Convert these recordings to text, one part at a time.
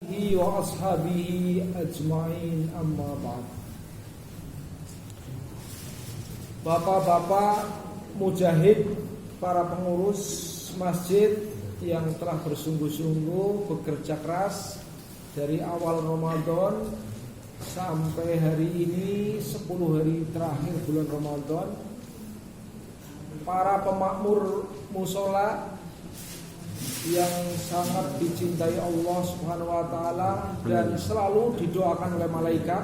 wa ashabihi ajma'in, amma ba'd. Bapak-bapak mujahid, para pengurus masjid yang telah bersungguh-sungguh bekerja keras dari awal Ramadan sampai hari ini 10 hari terakhir bulan Ramadan, para pemakmur musola yang sangat dicintai Allah Subhanahu wa taala dan selalu didoakan oleh malaikat.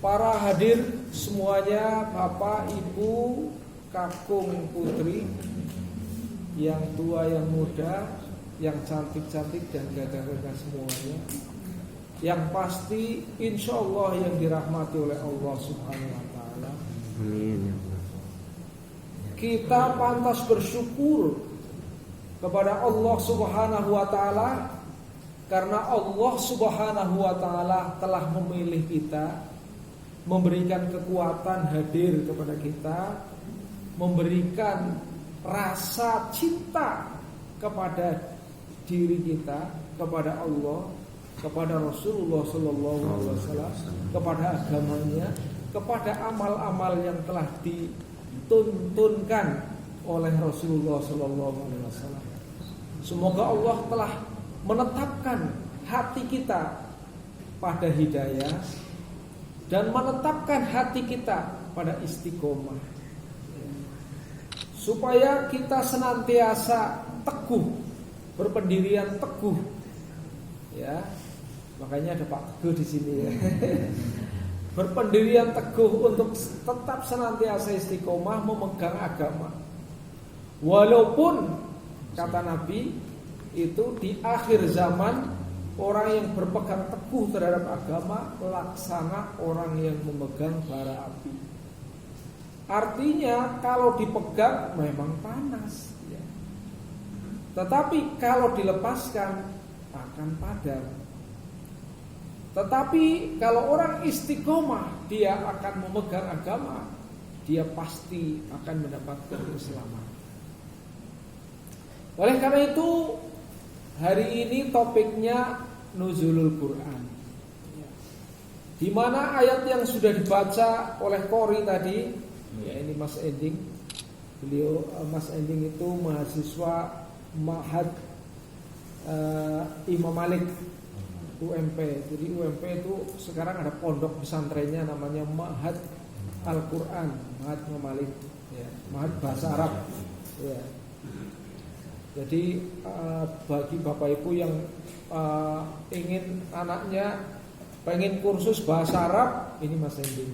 Para hadir semuanya, Bapak, Ibu, kakung, putri, yang tua, yang muda, yang cantik-cantik dan gagah-gagah semuanya, yang pasti insya Allah yang dirahmati oleh Allah Subhanahu wa taala. Kita pantas bersyukur kepada Allah Subhanahu wa taala karena Allah Subhanahu wa taala telah memilih kita, memberikan kekuatan hadir kepada kita, memberikan rasa cinta kepada diri kita, kepada Allah, kepada Rasulullah sallallahu alaihi wasallam, kepada agamanya, kepada amal-amal yang telah dituntunkan oleh Rasulullah sallallahu alaihi wasallam. Semoga Allah telah menetapkan hati kita pada hidayah dan menetapkan hati kita pada istiqomah, supaya kita senantiasa teguh, berpendirian teguh. Ya, makanya ada Pak Teguh di sini ya. Berpendirian teguh untuk tetap senantiasa istiqomah memegang agama. Walaupun kata Nabi itu di akhir zaman orang yang berpegang teguh terhadap agama laksana orang yang memegang bara api. Artinya kalau dipegang memang panas ya. Tetapi kalau dilepaskan akan padam. Tetapi kalau orang istiqomah, dia akan memegang agama, dia pasti akan mendapatkan keselamatan. Oleh karena itu, hari ini topiknya Nuzulul Quran, di mana ayat yang sudah dibaca oleh Qori tadi, ya ini Mas Ending. Beliau Mas Ending itu mahasiswa Ma'had Imam Malik UMP. Jadi UMP itu sekarang ada pondok pesantrennya namanya Ma'had Al-Quran, Ma'had Imam Malik, ya, Ma'had Bahasa Arab. Ya. Jadi bagi Bapak Ibu yang ingin anaknya pengen kursus bahasa Arab, ini Mas Ending.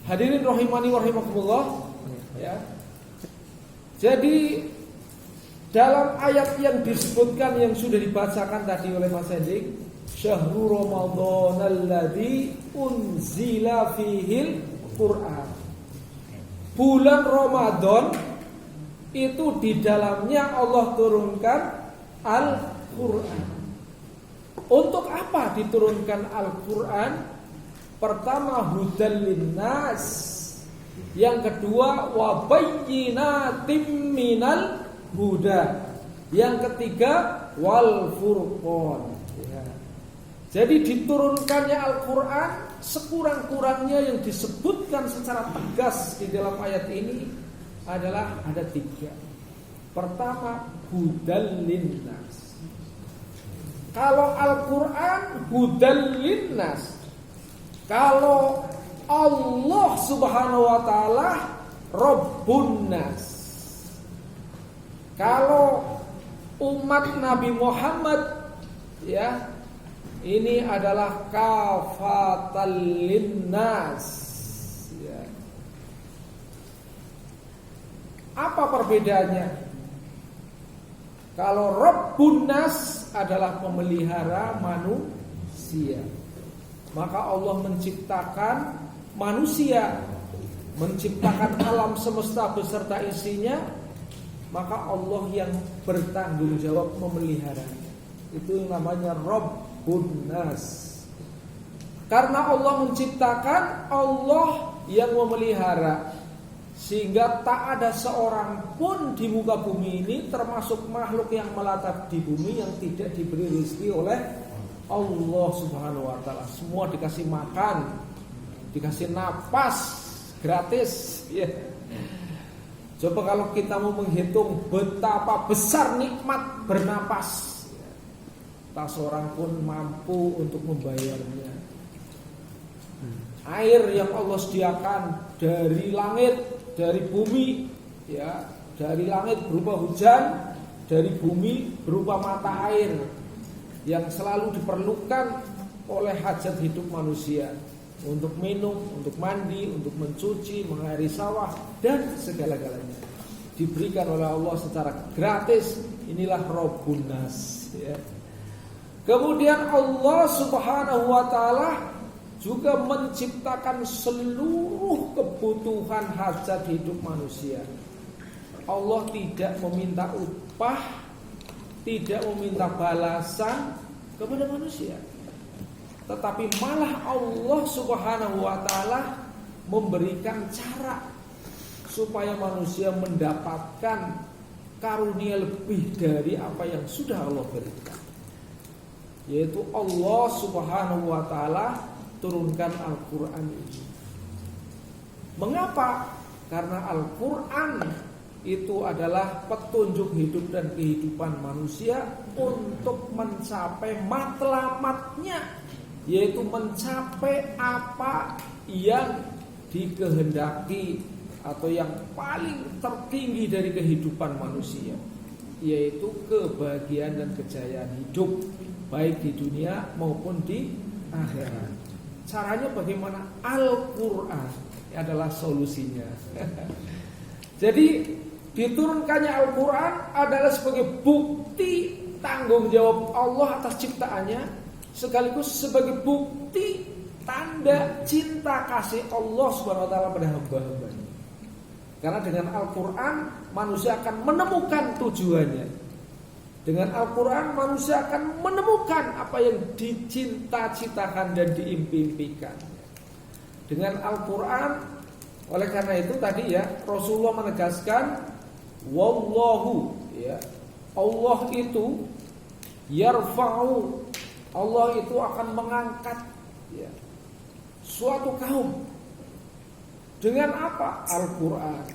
Hadirin rahimani wa rahimakumullah. Ya. Jadi dalam ayat yang disebutkan yang sudah dibacakan tadi oleh Mas Ending, Syahrul Ramadhanalladzi unzila fihil Qur'an. Bulan Ramadan itu di dalamnya Allah turunkan Al-Quran. Untuk apa diturunkan Al-Quran? Pertama, hudal linnas. Yang kedua, wa bayyinatim minal huda. Yang ketiga, wal furqan. Ya. Jadi diturunkannya Al-Quran, sekurang-kurangnya yang disebutkan secara tegas di dalam ayat ini adalah ada 3. Pertama, hudal linnas. Kalau Al-Quran hudal linnas, kalau Allah Subhanahu wa taala Rabbun nas, kalau umat Nabi Muhammad ya, ini adalah kafatal linnas ya. Apa perbedaannya? Kalau Rabbun nas adalah pemelihara manusia, maka Allah menciptakan manusia, menciptakan alam semesta beserta isinya, maka Allah yang bertanggung jawab memelihara. Itu yang namanya Rabbun nas. Karena Allah menciptakan, Allah yang memelihara. Sehingga tak ada seorang pun di muka bumi ini, termasuk makhluk yang melatap di bumi, yang tidak diberi rezeki oleh Allah Subhanahu wa ta'ala. Semua dikasih makan, dikasih napas gratis, ya. Coba kalau kita mau menghitung betapa besar nikmat bernapas, tak seorang pun mampu untuk membayarnya. Air yang Allah sediakan dari langit, dari bumi, ya, dari langit berupa hujan, dari bumi berupa mata air yang selalu diperlukan oleh hajat hidup manusia, untuk minum, untuk mandi, untuk mencuci, mengairi sawah, dan segala-galanya diberikan oleh Allah secara gratis. Inilah Rabbun Nas, ya. Kemudian Allah Subhanahu wa ta'ala juga menciptakan seluruh kebutuhan hajat hidup manusia. Allah tidak meminta upah, tidak meminta balasan kepada manusia, tetapi malah Allah Subhanahu wa ta'ala memberikan cara supaya manusia mendapatkan karunia lebih dari apa yang sudah Allah berikan, yaitu Allah Subhanahu wa ta'ala turunkan Al-Quran ini. Mengapa? Karena Al-Quran itu adalah petunjuk hidup dan kehidupan manusia untuk mencapai matlamatnya, yaitu mencapai apa yang dikehendaki atau yang paling tertinggi dari kehidupan manusia, yaitu kebahagiaan dan kejayaan hidup, baik di dunia maupun di akhirat. Caranya bagaimana? Al-Quran adalah solusinya. Jadi diturunkannya Al-Quran adalah sebagai bukti tanggung jawab Allah atas ciptaannya, sekaligus sebagai bukti tanda cinta kasih Allah Subhanahu wa ta'ala pada hamba-hambanya. Karena dengan Al-Quran manusia akan menemukan tujuannya. Dengan Al-Quran manusia akan menemukan apa yang dicinta-citakan dan diimpi-impikan. Dengan Al-Quran, oleh karena itu tadi ya, Rasulullah menegaskan, wallahu, ya, Allah itu yarfa'u, Allah itu akan mengangkat, ya, suatu kaum. Dengan apa? Al-Quran.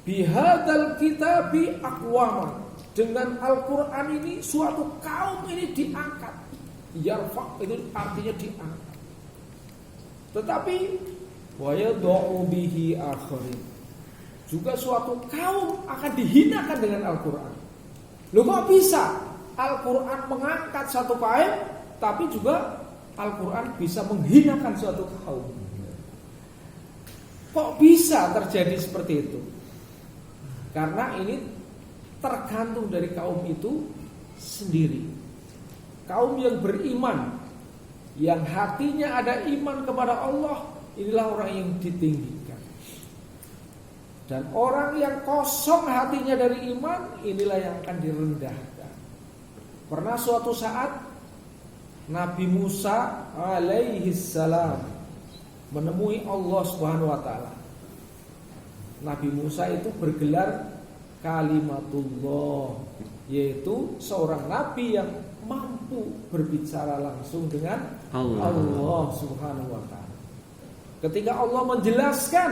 Bihadzal kitabi aqwaman. Dengan Al-Quran ini suatu kaum ini diangkat. Yarfa' itu artinya diangkat. Tetapi wa yad'u bihi akharin. Juga suatu kaum akan dihinakan dengan Al-Quran. Loh, kok bisa Al-Quran mengangkat satu kaum, tapi juga Al-Quran bisa menghinakan suatu kaum? Kok bisa terjadi seperti itu? Karena ini tergantung dari kaum itu sendiri. Kaum yang beriman, yang hatinya ada iman kepada Allah, inilah orang yang ditinggikan. Dan orang yang kosong hatinya dari iman, inilah yang akan direndahkan. Pernah suatu saat Nabi Musa alaihi salam menemui Allah Subhanahu wa ta'ala. Nabi Musa itu bergelar kalimatullah, yaitu seorang nabi yang mampu berbicara langsung dengan Allah Subhanahu wa ta'ala. Ketika Allah menjelaskan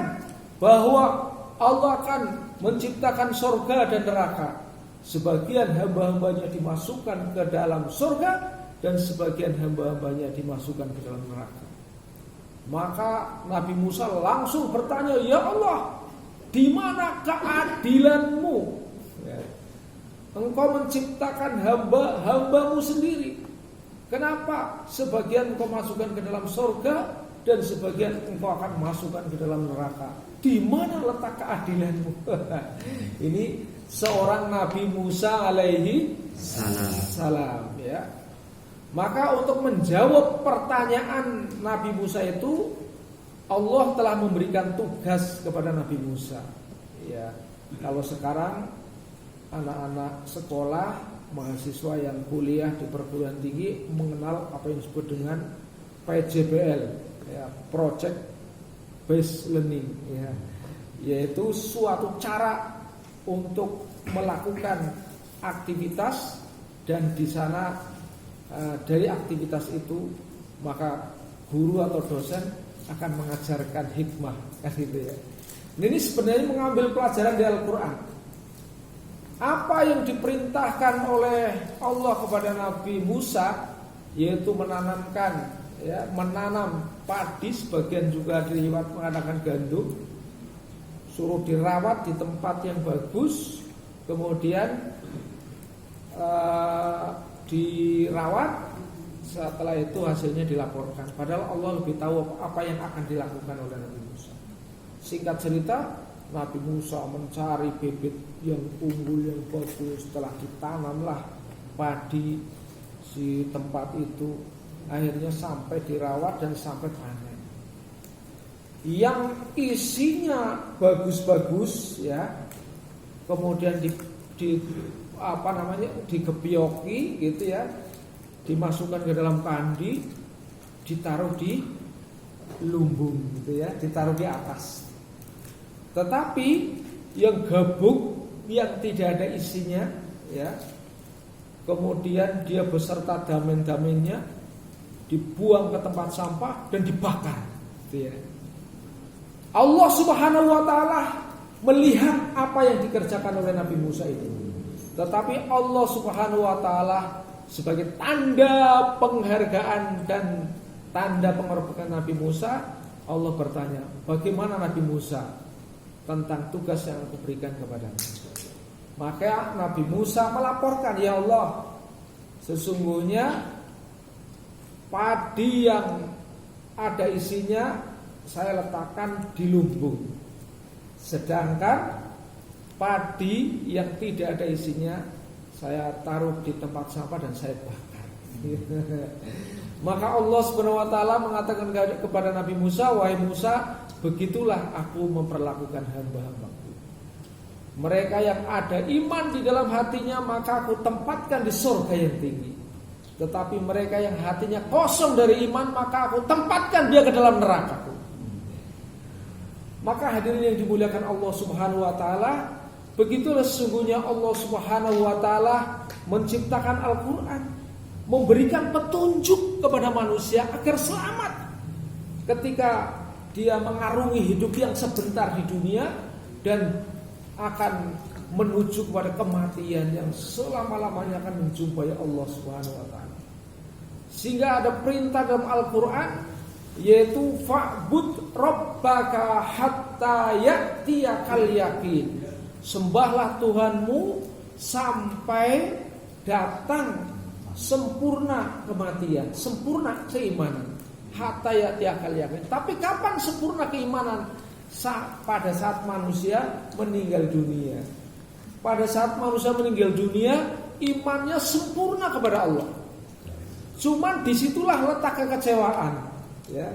bahwa Allah akan menciptakan surga dan neraka, sebagian hamba-hambanya dimasukkan ke dalam surga dan sebagian hamba-hambanya dimasukkan ke dalam neraka, maka Nabi Musa langsung bertanya, ya Allah, di mana keadilanmu? Ya. Engkau menciptakan hamba-hambamu sendiri. Kenapa sebagian engkau masukkan ke dalam surga dan sebagian engkau akan masukkan ke dalam neraka? Di mana letak keadilanmu? Ini seorang Nabi Musa alaihi salam, ya. Maka untuk menjawab pertanyaan Nabi Musa itu, Allah telah memberikan tugas kepada Nabi Musa. Ya, kalau sekarang anak-anak sekolah, mahasiswa yang kuliah di perguruan tinggi mengenal apa yang disebut dengan PJBL, ya, Project based learning, ya, yaitu suatu cara untuk melakukan aktivitas dan di sana dari aktivitas itu maka guru atau dosen akan mengajarkan hikmah, kan gitu ya. Ini sebenarnya mengambil pelajaran dari Al-Quran. Apa yang diperintahkan oleh Allah kepada Nabi Musa, yaitu menanam padi, sebagian juga diriwayat mengatakan gandum, suruh dirawat di tempat yang bagus, kemudian dirawat, setelah itu hasilnya dilaporkan. Padahal Allah lebih tahu apa yang akan dilakukan oleh Nabi Musa. Singkat cerita, Nabi Musa mencari bibit yang unggul, yang bagus. Setelah ditanamlah padi di tempat itu, akhirnya sampai dirawat dan sampai panen. Yang isinya bagus-bagus, ya, kemudian digebioki gitu ya, dimasukkan ke dalam kandi, ditaruh di lumbung gitu ya, ditaruh di atas. Tetapi yang gabung, yang tidak ada isinya, ya, kemudian dia beserta damen-damennya dibuang ke tempat sampah dan dibakar gitu ya. Allah Subhanahu wa taala melihat apa yang dikerjakan oleh Nabi Musa itu. Tetapi Allah Subhanahu wa taala sebagai tanda penghargaan dan tanda pengorbanan Nabi Musa, Allah bertanya, bagaimana Nabi Musa tentang tugas yang aku berikan kepadanya? Maka Nabi Musa melaporkan, ya Allah, sesungguhnya padi yang ada isinya saya letakkan di lumbung, sedangkan padi yang tidak ada isinya saya taruh di tempat sampah dan saya bakar. Maka Allah Subhanahu wa taala mengatakan kepada Nabi Musa, wahai Musa, begitulah aku memperlakukan hamba-hambaku. Mereka yang ada iman di dalam hatinya maka aku tempatkan di surga yang tinggi. Tetapi mereka yang hatinya kosong dari iman maka aku tempatkan dia ke dalam neraka. Maka hadirin yang dimuliakan Allah Subhanahu wa taala, begitulah sesungguhnya Allah Subhanahu wa taala menciptakan Al-Quran, memberikan petunjuk kepada manusia agar selamat ketika dia mengarungi hidup yang sebentar di dunia dan akan menuju kepada kematian yang selama-lamanya akan menjumpai Allah Subhanahu wa taala. Sehingga ada perintah dalam Al-Quran, yaitu fa'bud rabbaka hatta ya'tiyakal yaqin. Sembahlah Tuhanmu sampai datang sempurna kematian, sempurna keimanan. Hatta ya'tiyakal yaqin. Tapi kapan sempurna keimanan? Pada saat manusia meninggal dunia. Pada saat manusia meninggal dunia, imannya sempurna kepada Allah. Cuman disitulah letak kekecewaan, ya.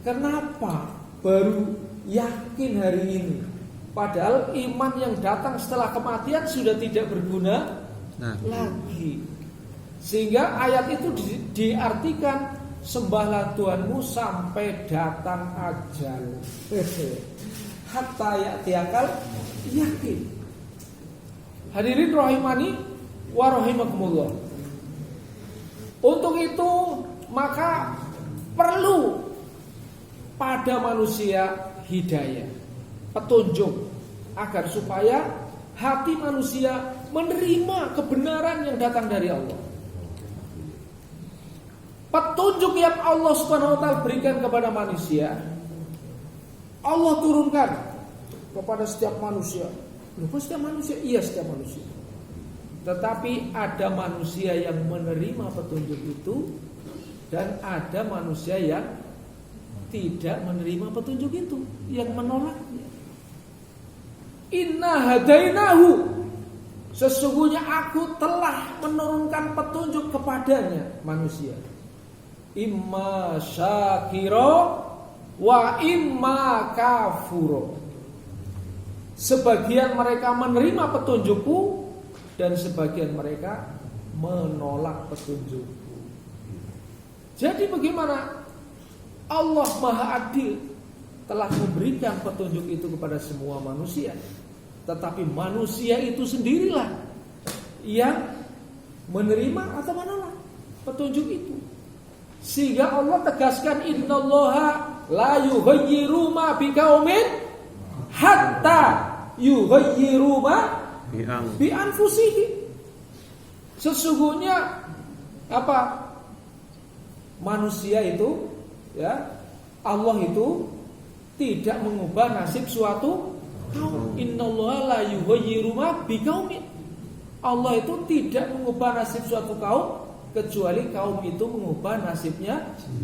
Kenapa baru yakin hari ini? Padahal iman yang datang setelah kematian sudah tidak berguna lagi. Sehingga ayat itu diartikan, sembahlah Tuhanmu sampai datang ajal. Hatta ya'tiyakal yakin. Hadirin rahimani wa rahimakumullah. Untuk itu maka perlu pada manusia hidayah, petunjuk, agar supaya hati manusia menerima kebenaran yang datang dari Allah. Petunjuk yang Allah Subhanahu wa taala berikan kepada manusia, Allah turunkan kepada setiap manusia. Bukan setiap manusia, iya setiap manusia. Tetapi ada manusia yang menerima petunjuk itu dan ada manusia yang tidak menerima petunjuk itu, yang menolaknya. Inna hadainahu, sesungguhnya aku telah menurunkan petunjuk kepadanya manusia. Imma syakiro wa imma kafuro. Sebagian mereka menerima petunjukku dan sebagian mereka menolak petunjukku. Jadi bagaimana? Allah Maha Adil. telah memberikan petunjuk itu kepada semua manusia. Tetapi manusia itu sendirilah yang menerima atau menolak petunjuk itu. Sehingga Allah tegaskan, innallaha la yughayyiru ma biqaumin hatta yughayyiru ma bi anfusihim. Sesungguhnya apa? Manusia itu, ya, Allah itu tidak mengubah nasib suatu kaum. Innallaha la yughayyiru ma biqaumin. Allah itu tidak mengubah nasib suatu kaum kecuali kaum itu mengubah nasibnya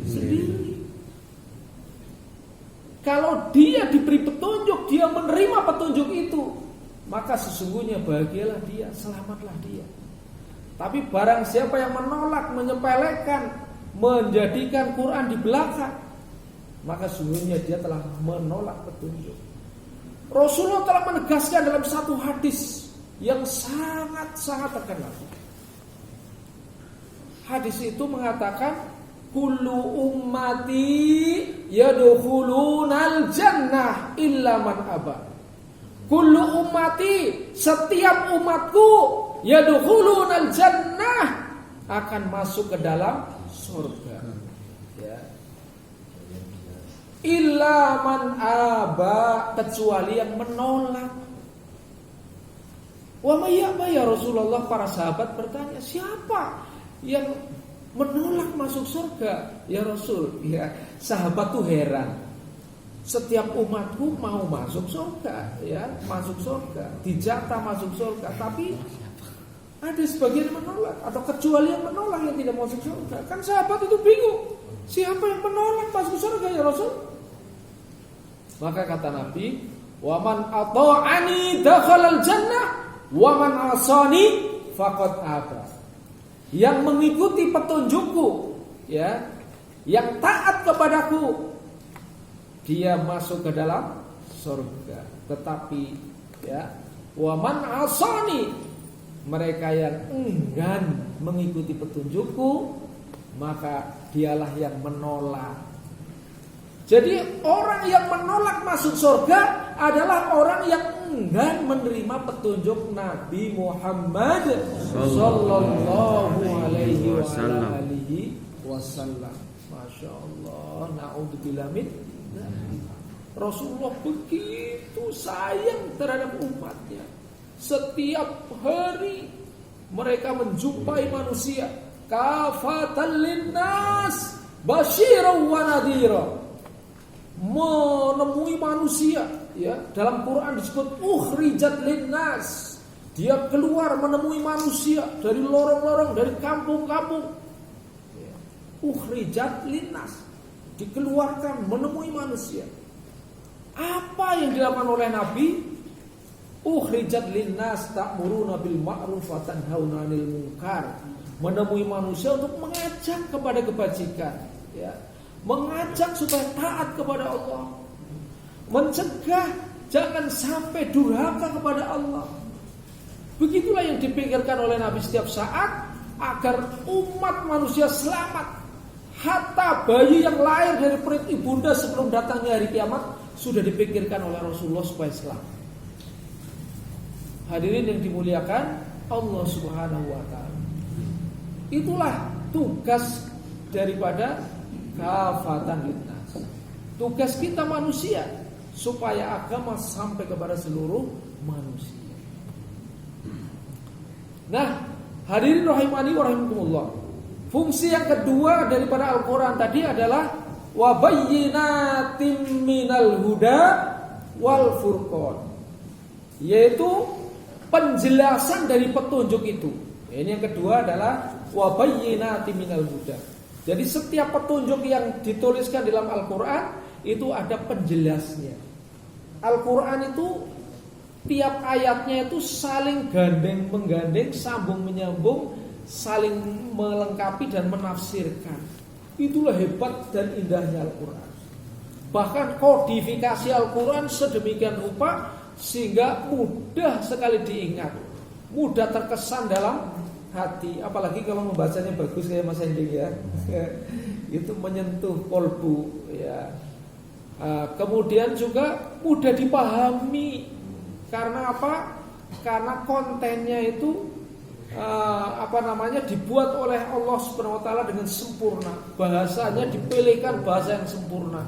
sendiri. Kalau dia diberi petunjuk, dia menerima petunjuk itu, maka sesungguhnya bahagialah dia, selamatlah dia. Tapi barang siapa yang menolak, menyepelekan, menjadikan Quran di belakang, maka sesungguhnya dia telah menolak petunjuk. Rasulullah telah menegaskan dalam satu hadis yang sangat-sangat terkenal. Hadis itu mengatakan, kullu ummati yadkhulunal jannah illa man aba. Kullu ummati, setiap umatku, yadkhulunal jannah, akan masuk ke dalam surga. Ya. Illa man aba, kecuali yang menolak. Wa may ya'ba ya Rasulullah, para sahabat bertanya, siapa yang menolak masuk surga ya Rasul? Ya, sahabat tuh heran. Setiap umatku mau masuk surga, ya, masuk surga, dijatah masuk surga, tapi ada sebagian yang menolak, atau kecuali yang menolak, yang tidak masuk surga. Kan sahabat itu bingung, siapa yang menolak masuk surga ya Rasul? Maka kata Nabi, wa man ata'ani dakhalal jannah wa man asani faqad aba. Yang mengikuti petunjukku, ya, yang taat kepadaku, dia masuk ke dalam surga. Tetapi, ya, wa man asani, mereka yang enggan mengikuti petunjukku, maka dialah yang menolak. Jadi orang yang menolak masuk surga adalah orang yang enggan menerima petunjuk Nabi Muhammad sallallahu alaihi wasallam. Masya Allah, na'udzubillah min. Rasulullah begitu sayang terhadap umatnya. Setiap hari mereka menjumpai manusia, kafatan linnas basyiran wa nadhira, menemui manusia, ya, dalam Quran disebut ukhrijat linnas. Dia keluar menemui manusia dari lorong-lorong, dari kampung-kampung, ya. Ukhrijat linnas, dikeluarkan menemui manusia. Apa yang dilakukan oleh Nabi? Ukhrijat linnas ta'muruna bil ma'ruf wa tanhauna 'anil munkar. Menemui manusia untuk mengajak kepada kebajikan, ya. Mengajak supaya taat kepada Allah, mencegah jangan sampai durhaka kepada Allah. Begitulah yang dipikirkan oleh Nabi setiap saat, agar umat manusia selamat. Hatta bayi yang lahir dari perut ibunda sebelum datangnya hari kiamat sudah dipikirkan oleh Rasulullah supaya selamat. Hadirin yang dimuliakan Allah Subhanahu wa taala. Itulah tugas daripada kafatan linnas. Tugas kita manusia supaya agama sampai kepada seluruh manusia. Nah, hadirin rahimani wa rahimakumullah. Fungsi yang kedua daripada Al-Qur'an tadi adalah wa bayyinatin minal huda wal furqan, yaitu penjelasan dari petunjuk itu. Ini yang kedua adalah wa bayyinatin minal huda. Jadi setiap petunjuk yang dituliskan dalam Al-Quran itu ada penjelasnya. Al-Quran itu tiap ayatnya itu saling gandeng menggandeng, sambung menyambung, saling melengkapi dan menafsirkan. Itulah hebat dan indahnya Al-Quran. Bahkan kodifikasi Al-Quran sedemikian rupa sehingga mudah sekali diingat, mudah terkesan dalam hati, apalagi kalau membacanya bagus kayak Mas Hending, ya. Itu menyentuh kolbu, ya. Kemudian juga mudah dipahami. Karena apa? Karena kontennya itu dibuat oleh Allah Subhanahu wa taala dengan sempurna. Bahasanya dipilihkan bahasa yang sempurna.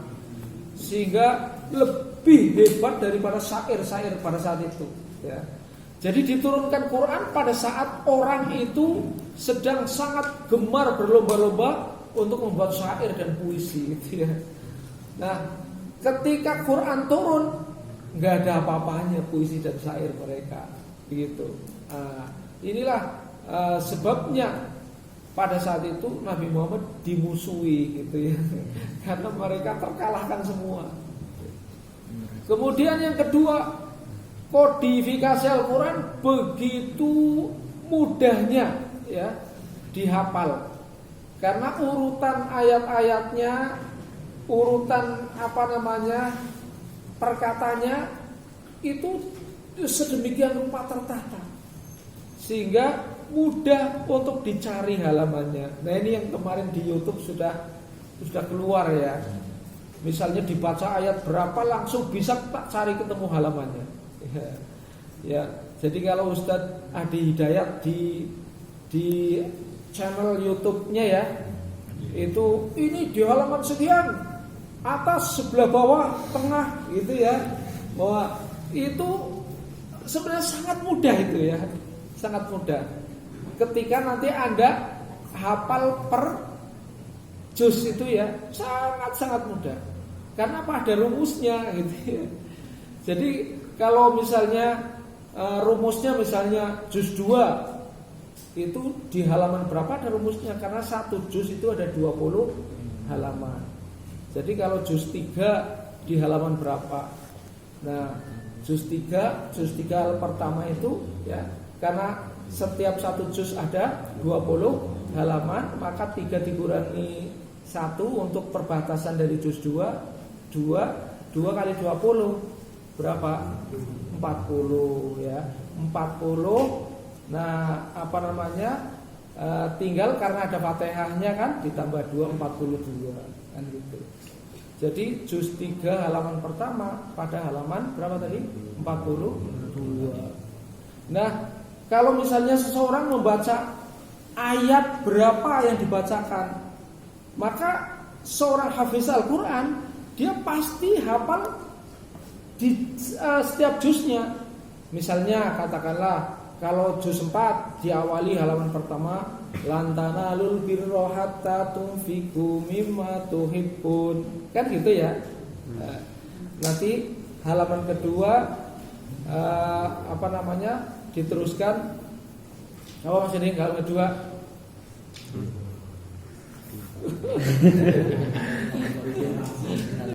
Sehingga lebih hebat daripada syair-syair pada saat itu, ya. Jadi diturunkan Quran pada saat orang itu sedang sangat gemar berlomba-lomba untuk membuat syair dan puisi, gitu ya. Nah, ketika Quran turun, nggak ada apa-apanya puisi dan syair mereka, begitu. Inilah sebabnya pada saat itu Nabi Muhammad dimusuhi, gitu ya, karena mereka terkalahkan semua. Kemudian yang kedua, kodifikasi Al-Quran begitu mudahnya, ya, dihafal. Karena urutan ayat-ayatnya, urutan perkatanya itu sedemikian rupa tertata, sehingga mudah untuk dicari halamannya. Nah, ini yang kemarin di YouTube sudah keluar, ya. Misalnya dibaca ayat berapa langsung bisa tak cari ketemu halamannya. Ya. Jadi kalau Ustadz Adi Hidayat di channel YouTube-nya, ya, itu ini di halaman sekian, atas, sebelah bawah, tengah, gitu ya. Bahwa itu sebenarnya sangat mudah itu, ya. Sangat mudah. Ketika nanti Anda hafal per juz itu, ya, sangat-sangat mudah. Karena apa? Ada rumusnya, gitu ya. Jadi kalau misalnya rumusnya misalnya juz 2 itu di halaman berapa ada rumusnya, karena satu juz itu ada 20 halaman. Jadi kalau juz 3 di halaman berapa? Nah, juz 3 pertama itu, ya, karena setiap satu juz ada 20 halaman, maka 3 dikurangi 1 untuk perbatasan dari juz 2 kali 20 berapa? 40, ya. 40. Nah, tinggal karena ada Fatihahnya kan ditambah 2, 42 kan gitu. Jadi juz 3 halaman pertama pada halaman berapa tadi? 42. Nah, kalau misalnya seseorang membaca ayat berapa yang dibacakan, maka seorang hafiz Al-Quran dia pasti hafal di setiap juznya. Misalnya katakanlah kalau juz 4 diawali halaman pertama, lantanalul birra hatta tunfiqu mimma tuhibbun, kan gitu ya. Nanti halaman kedua diteruskan apa maksudnya halaman kedua?